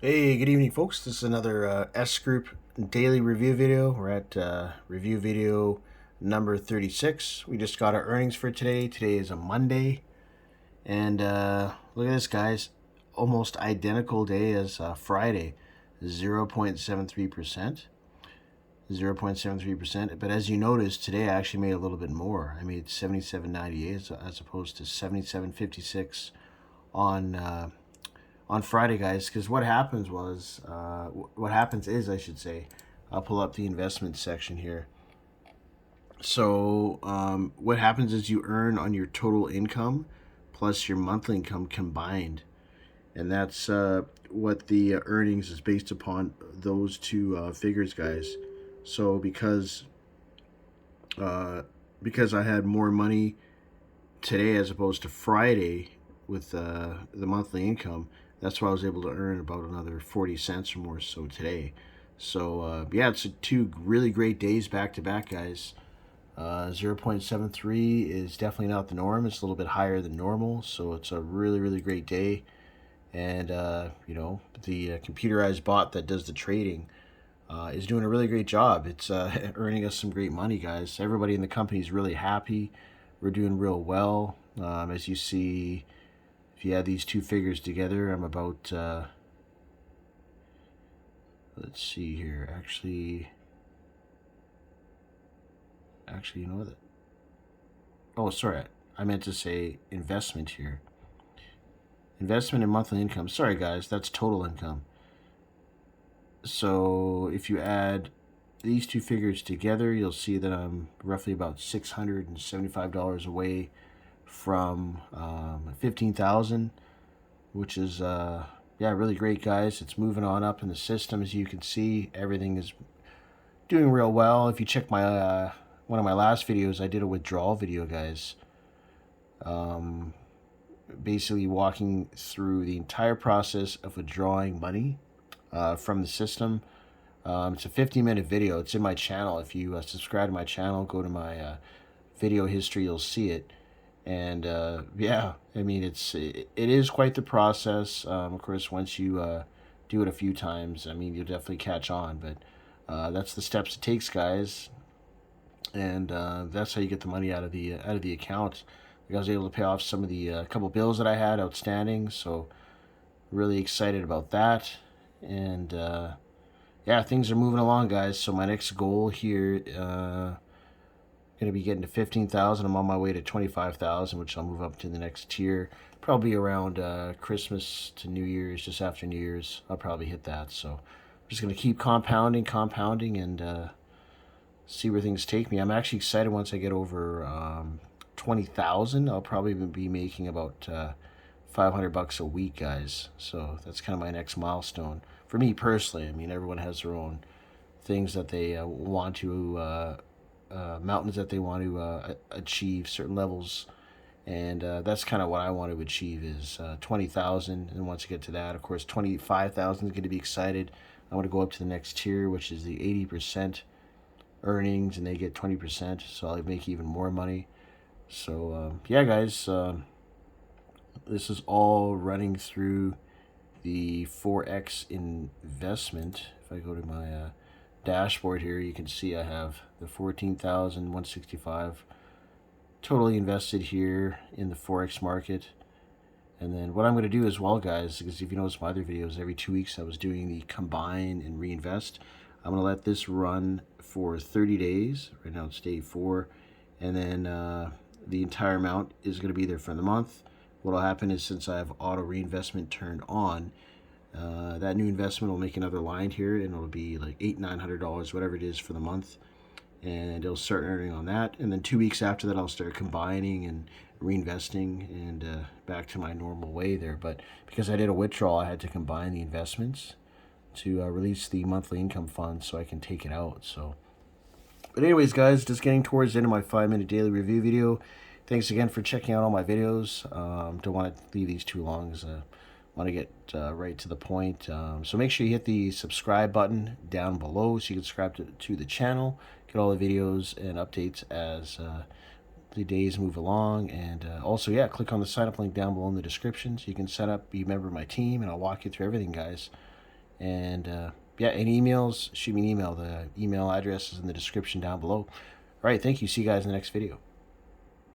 Hey, good evening, folks. This is another S Group daily review video. We're at review video number 36. We just got our earnings for today. Today is a Monday. And look at this, guys. Almost identical day as Friday. 0.73%. 0.73%. But as you notice, today I actually made a little bit more. I made 77.98 as opposed to 77.56 on Friday, guys. Because what happens is, I should say, I'll pull up the investment section here. So what happens is you earn on your total income plus your monthly income combined, and that's what the earnings is based upon, those two figures, guys. So uh, because I had more money today as opposed to Friday with the monthly income, that's why I was able to earn about another 40 cents or more so today. So, yeah, it's two really great days back to back, guys. 0.73 is definitely not the norm. It's a little bit higher than normal, so it's a really, really great day. And, the computerized bot that does the trading is doing a really great job. It's earning us some great money, guys. Everybody in the company is really happy. We're doing real well. As you see, if you add these two figures together, I'm about, let's see here. Actually, you know what? Oh, sorry. I meant to say investment here. Investment and monthly income. Sorry, guys. That's total income. So if you add these two figures together, you'll see that I'm roughly about $675 away from 15,000, which is yeah, really great, guys. It's moving on up in the system. As you can see, everything is doing real well. If you check my one of my last videos, I did a withdrawal video, guys. Um, Basically walking through the entire process of withdrawing money from the system. It's a 50-minute video. It's in my channel. If you subscribe to my channel, go to my video history, you'll see it. And yeah, I mean, it is quite the process. Of course, once you do it a few times, I mean, you'll definitely catch on. But that's the steps it takes, guys, and that's how you get the money out of the account. I was able to pay off some of the couple bills that I had outstanding, so really excited about that. And yeah, things are moving along, guys. So my next goal here, gonna be getting to 15,000. I'm on my way to 25,000, which I'll move up to the next tier. Probably around Christmas to New Year's, just after New Year's, I'll probably hit that. So I'm just gonna keep compounding, and see where things take me. I'm actually excited once I get over 20,000. I'll probably be making about $500 a week, guys. So that's kind of my next milestone for me personally. I mean, everyone has their own things that they want to mountains that they want to achieve, certain levels, and that's kind of what I want to achieve is 20,000. And once I get to that, of course, 25,000 is going to be excited. I want to go up to the next tier, which is the 80% earnings, and they get 20%, so I'll make even more money. So yeah, guys, this is all running through the Forex investment. If I go to my dashboard here, you can see I have the 14,165 totally invested here in the Forex market. And then what I'm going to do as well, guys, because if you notice my other videos, every 2 weeks I was doing the combine and reinvest. I'm going to let this run for 30 days. Right now it's day 4. And then the entire amount is going to be there for the month. What will happen is, since I have auto reinvestment turned on, that new investment will make another line here, and it'll be like $800-900, whatever it is, for the month, and it'll start earning on that. And then 2 weeks after that, I'll start combining and reinvesting, and back to my normal way there. But because I did a withdrawal, I had to combine the investments to release the monthly income fund so I can take it out. So, but anyways, guys, just getting towards the end of my 5-minute daily review video. Thanks again for checking out all my videos. Don't want to leave these too long, as I want to get right to the point. So make sure you hit the subscribe button down below so you can subscribe to the channel, get all the videos and updates as the days move along. And also, yeah, click on the sign up link down below in the description so you can sign up, be a member of my team, and I'll walk you through everything, guys. And yeah, any emails, shoot me an email. The email address is in the description down below. All right, thank you. See you guys in the next video.